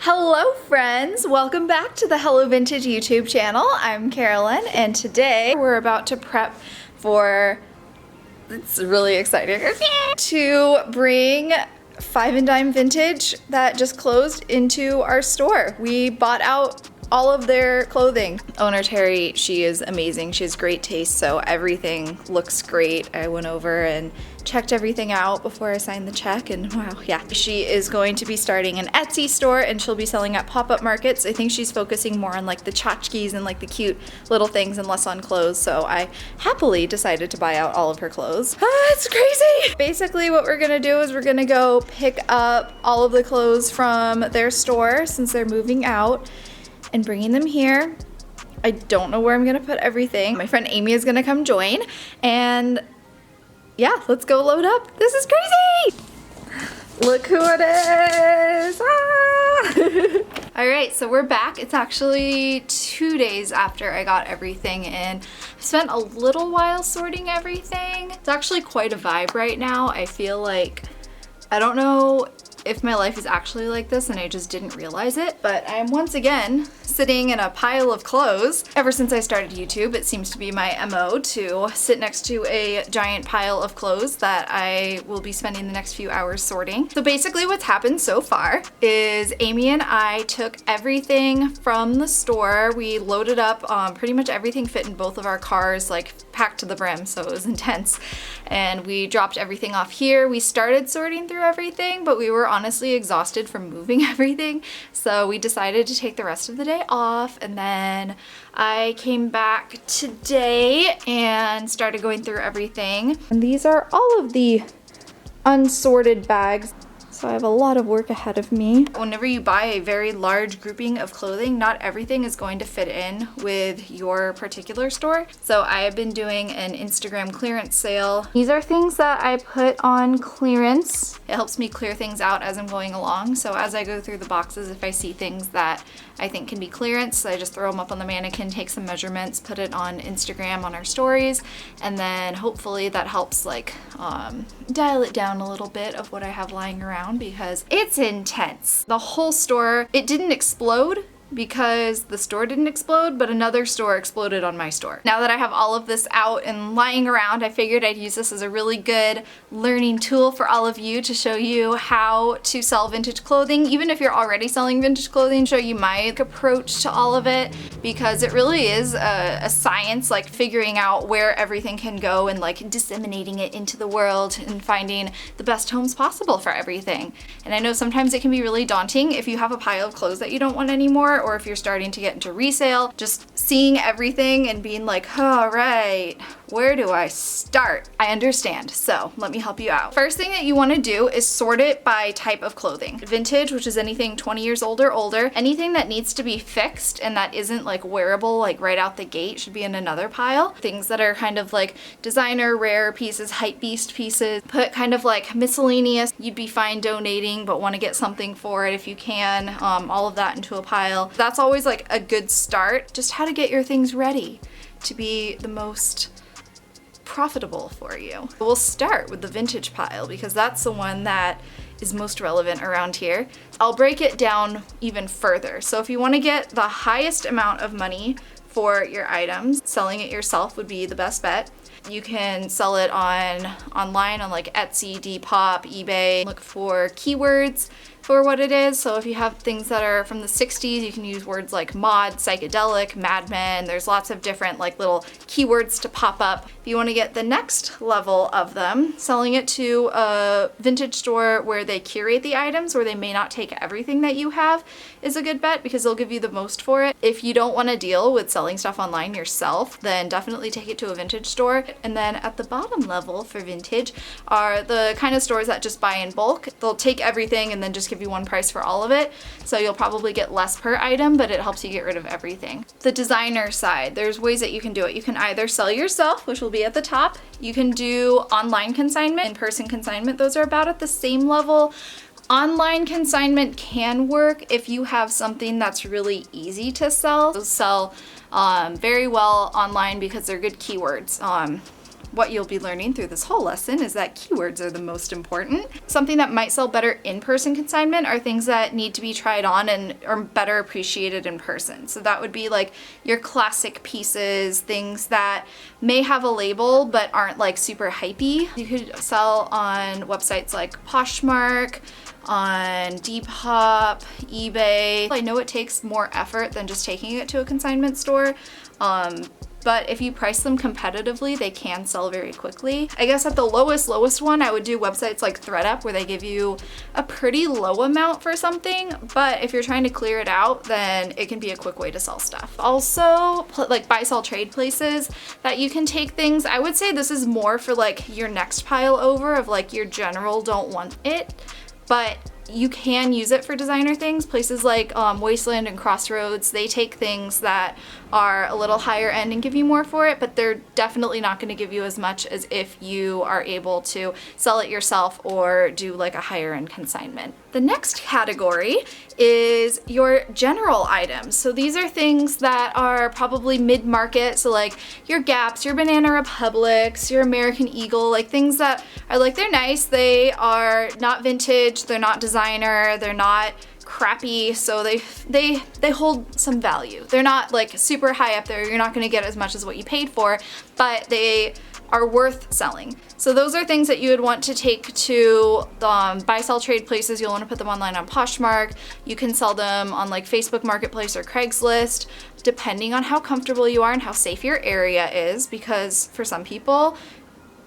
Hello friends, welcome back to the Hello Vintage YouTube channel. I'm Carolyn and today we're about to prep for, it's really exciting, to bring Five and Dime Vintage that just closed into our store. We bought out all of their clothing. Owner Terry, she is amazing. She has great taste, so everything looks great. I went over and checked everything out before I signed the check, and wow, yeah. She is going to be starting an Etsy store and she'll be selling at pop-up markets. I think she's focusing more on like the tchotchkes and like the cute little things and less on clothes, so I happily decided to buy out all of her clothes. It's crazy! Basically what we're gonna do is we're gonna go pick up all of the clothes from their store since they're moving out and bringing them here. I don't know where I'm gonna put everything. My friend Amy is gonna come join, and yeah, let's go load up. This is crazy! Look who it is! Ah! All right, so we're back. It's actually 2 days after I got everything in. I spent a little while sorting everything. It's actually quite a vibe right now. I feel like, I don't know if my life is actually like this and I just didn't realize it, but I'm once again sitting in a pile of clothes. Ever since I started YouTube, it seems to be my MO to sit next to a giant pile of clothes that I will be spending the next few hours sorting. So basically what's happened so far is Amy and I took everything from the store. We loaded up, pretty much everything fit in both of our cars, like packed to the brim, so it was intense. And we dropped everything off here. We started sorting through everything, but we were honestly exhausted from moving everything, so we decided to take the rest of the day off, and then I came back today and started going through everything. And these are all of the unsorted bags. So I have a lot of work ahead of me. Whenever you buy a very large grouping of clothing, not everything is going to fit in with your particular store. So I have been doing an Instagram clearance sale. These are things that I put on clearance. It helps me clear things out as I'm going along. So as I go through the boxes, if I see things that I think can be clearance, I just throw them up on the mannequin, take some measurements, put it on Instagram on our stories, and then hopefully that helps like dial it down a little bit of what I have lying around, because it's intense. The whole store, it didn't explode because the store didn't explode, but another store exploded on my store. Now that I have all of this out and lying around, I figured I'd use this as a really good learning tool for all of you to show you how to sell vintage clothing. Even if you're already selling vintage clothing, show you my approach to all of it, because it really is a science, like figuring out where everything can go and like disseminating it into the world and finding the best homes possible for everything. And I know sometimes it can be really daunting if you have a pile of clothes that you don't want anymore, or if you're starting to get into resale, just seeing everything and being like, all right, where do I start? I understand, so let me help you out. First thing that you want to do is sort it by type of clothing. Vintage, which is anything 20 years old or older. Anything that needs to be fixed and that isn't like wearable, like right out the gate, should be in another pile. Things that are kind of like designer, rare pieces, hype beast pieces. Put kind of like miscellaneous, you'd be fine donating but want to get something for it if you can. All of that into a pile. That's always like a good start. Just how to get your things ready to be the most profitable for you. We'll start with the vintage pile because that's the one that is most relevant around here. I'll break it down even further. So if you want to get the highest amount of money for your items, selling it yourself would be the best bet. You can sell it online on like Etsy, Depop, eBay. Look for keywords for what it is. So if you have things that are from the 60s, you can use words like mod, psychedelic, Mad Men. There's lots of different like little keywords to pop up. If you want to get the next level of them, selling it to a vintage store where they curate the items, where they may not take everything that you have, is a good bet because they'll give you the most for it. If you don't want to deal with selling stuff online yourself, then definitely take it to a vintage store. And then at the bottom level for vintage are the kind of stores that just buy in bulk. They'll take everything and then just give you one price for all of it. So you'll probably get less per item, but it helps you get rid of everything. The designer side, there's ways that you can do it. You can either sell yourself, which will be at the top. You can do online consignment, in-person consignment. Those are about at the same level. Online consignment can work if you have something that's really easy to sell. Those sell very well online because they're good keywords. what you'll be learning through this whole lesson is that keywords are the most important. Something that might sell better in-person consignment are things that need to be tried on and are better appreciated in person. So that would be like your classic pieces, things that may have a label but aren't like super hypey. You could sell on websites like Poshmark, on Depop, eBay. I know it takes more effort than just taking it to a consignment store, but if you price them competitively, they can sell very quickly. I guess at the lowest one, I would do websites like ThreadUp where they give you a pretty low amount for something, but if you're trying to clear it out, then it can be a quick way to sell stuff. Also, like buy, sell, trade places that you can take things. I would say this is more for like your next pile over of like your general don't want it, but you can use it for designer things. Places like Wasteland and Crossroads, they take things that are a little higher end and give you more for it, but they're definitely not going to give you as much as if you are able to sell it yourself or do like a higher end consignment. The next category is your general items. So these are things that are probably mid-market, so like your Gaps, your Banana Republics, your American Eagle, like things that are like, they're nice, they are not vintage, they're not designer, they're not crappy, so they hold some value. They're not like super high up there, you're not going to get as much as what you paid for, but they are worth selling. So those are things that you would want to take to buy, sell, trade places. You'll want to put them online on Poshmark. You can sell them on like Facebook Marketplace or Craigslist, depending on how comfortable you are and how safe your area is, because for some people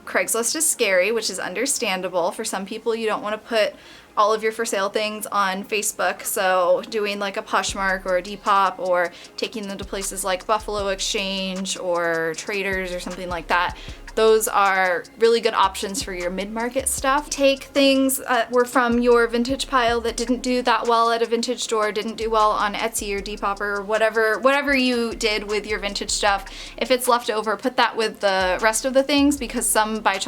Craigslist is scary, which is understandable. For some people, you don't want to put all of your for sale things on Facebook, so doing like a Poshmark or a Depop or taking them to places like Buffalo Exchange or Traders or something like that, those are really good options for your mid-market stuff. Take things that were from your vintage pile that didn't do that well at a vintage store, didn't do well on Etsy or Depop or whatever you did with your vintage stuff. If it's left over, put that with the rest of the things, because some buy,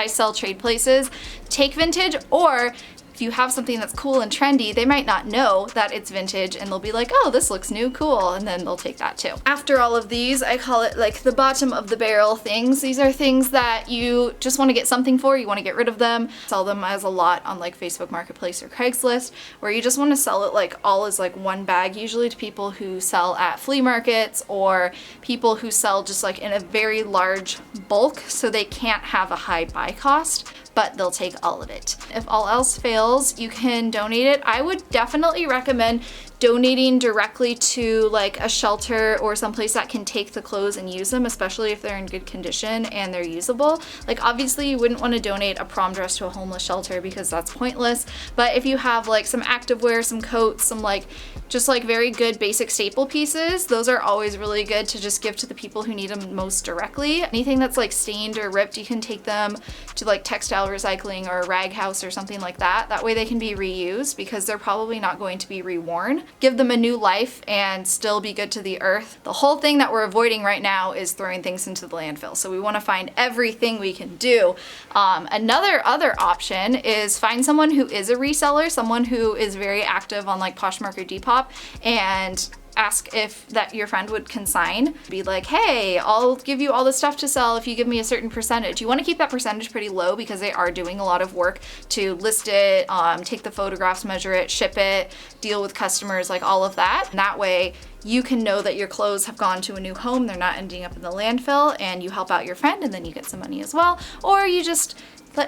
sell, trade places take vintage, or if you have something that's cool and trendy, they might not know that it's vintage and they'll be like, oh, this looks new, cool, and then they'll take that too. After all of these, I call it like the bottom of the barrel things. These are things that you just want to get something for, you want to get rid of them, sell them as a lot on like Facebook Marketplace or Craigslist, where you just want to sell it like all as like one bag, usually to people who sell at flea markets or people who sell just like in a very large bulk, so they can't have a high buy cost, but they'll take all of it. If all else fails, you can donate it. I would definitely recommend donating directly to like a shelter or someplace that can take the clothes and use them, especially if they're in good condition and they're usable. Like obviously you wouldn't want to donate a prom dress to a homeless shelter because that's pointless, but if you have like some activewear, some coats, some like just like very good basic staple pieces, those are always really good to just give to the people who need them most directly. Anything that's like stained or ripped, you can take them to like textile recycling or a rag house or something like that. That way they can be reused because they're probably not going to be reworn. Give them a new life and still be good to the earth. The whole thing that we're avoiding right now is throwing things into the landfill. So we want to find everything we can do. Another option is find someone who is a reseller, someone who is very active on like Poshmark or Depop, and ask if that your friend would consign. Be like, hey, I'll give you all the stuff to sell if you give me a certain percentage. You want to keep that percentage pretty low because they are doing a lot of work to list it, take the photographs, measure it, ship it, deal with customers, like all of that. And that way you can know that your clothes have gone to a new home, they're not ending up in the landfill, and you help out your friend and then you get some money as well. Or you just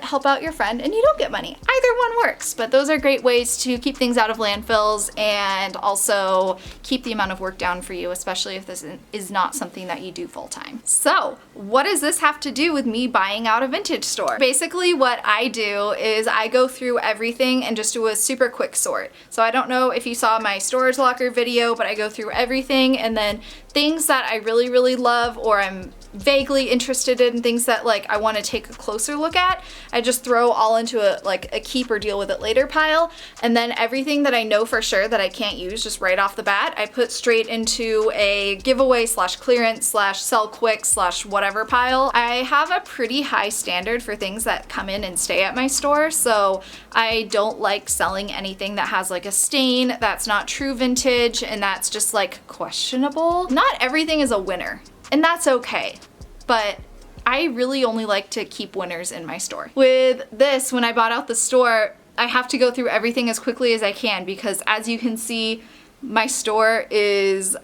help out your friend and you don't get money. Either one works, but those are great ways to keep things out of landfills and also keep the amount of work down for you, especially if this is not something that you do full time. So what does this have to do with me buying out a vintage store? Basically what I do is I go through everything and just do a super quick sort. So I don't know if you saw my storage locker video, but I go through everything, and then things that I really love or I'm vaguely interested in, things that like I want to take a closer look at, I just throw all into a keep or deal with it later pile. And then everything that I know for sure that I can't use just right off the bat, I put straight into a giveaway / clearance / sell quick / whatever pile. I have a pretty high standard for things that come in and stay at my store, so I don't like selling anything that has like a stain, that's not true vintage, and that's just like questionable. Not everything is a winner, and that's okay, but I really only like to keep winners in my store. With this, when I bought out the store, I have to go through everything as quickly as I can because as you can see, my store is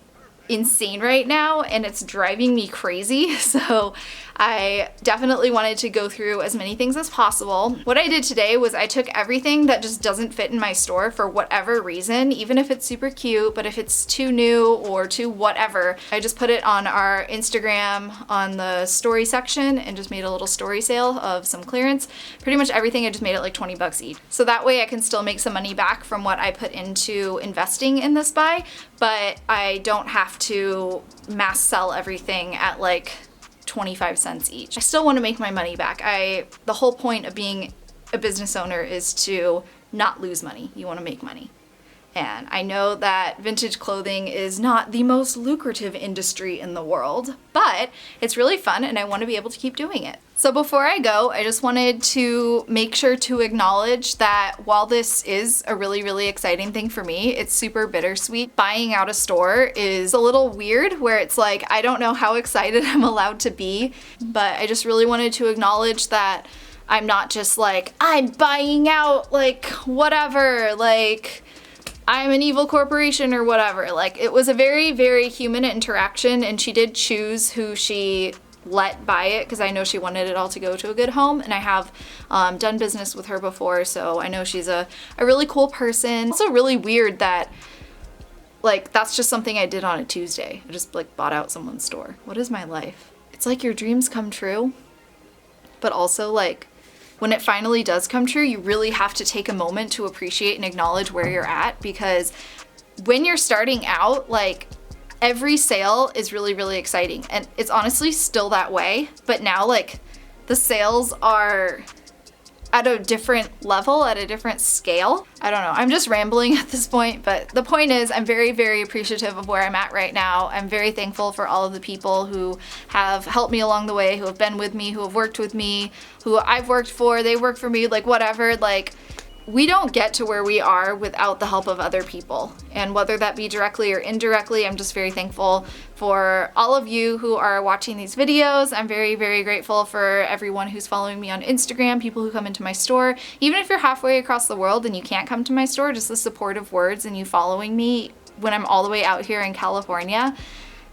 insane right now and it's driving me crazy. So I definitely wanted to go through as many things as possible. What I did today was I took everything that just doesn't fit in my store for whatever reason, even if it's super cute, but if it's too new or too whatever, I just put it on our Instagram on the story section and just made a little story sale of some clearance. Pretty much everything I just made it like 20 bucks each. So that way I can still make some money back from what I put into investing in this buy, but I don't have to mass sell everything at like 25 cents each. I still want to make my money back. The whole point of being a business owner is to not lose money. You want to make money. And I know that vintage clothing is not the most lucrative industry in the world, but it's really fun and I want to be able to keep doing it. So before I go, I just wanted to make sure to acknowledge that while this is a really, really exciting thing for me, it's super bittersweet. Buying out a store is a little weird where it's like, I don't know how excited I'm allowed to be, but I just really wanted to acknowledge that I'm not just like, I'm buying out, like, whatever, like, I'm an evil corporation or whatever. Like, it was a very, very human interaction and she did choose who she let buy it because I know she wanted it all to go to a good home and I have done business with her before, so I know she's a really cool person. Also really weird that like that's just something I did on a Tuesday. I just like bought out someone's store. What is my life? It's like your dreams come true, but also like when it finally does come true, you really have to take a moment to appreciate and acknowledge where you're at, because when you're starting out, like every sale is really, really exciting. And it's honestly still that way, but now like the sales are at a different level, at a different scale. I don't know, I'm just rambling at this point, but the point is I'm very, very appreciative of where I'm at right now. I'm very thankful for all of the people who have helped me along the way, who have been with me, who have worked with me, who I've worked for, they work for me, like whatever. Like, we don't get to where we are without the help of other people. And whether that be directly or indirectly, I'm just very thankful for all of you who are watching these videos. I'm very, very grateful for everyone who's following me on Instagram, people who come into my store. Even if you're halfway across the world and you can't come to my store, just the supportive words and you following me when I'm all the way out here in California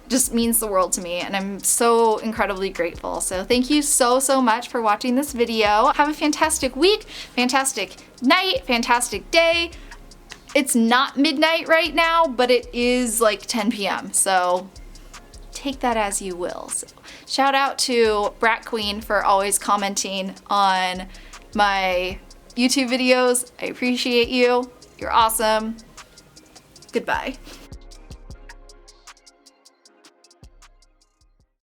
just means the world to me, and I'm so incredibly grateful. So thank you so, so much for watching this video. Have a fantastic week, fantastic night, fantastic day. It's not midnight right now, but it is like 10 p.m. So take that as you will. So shout out to Brat Queen for always commenting on my YouTube videos. I appreciate you. You're awesome. Goodbye.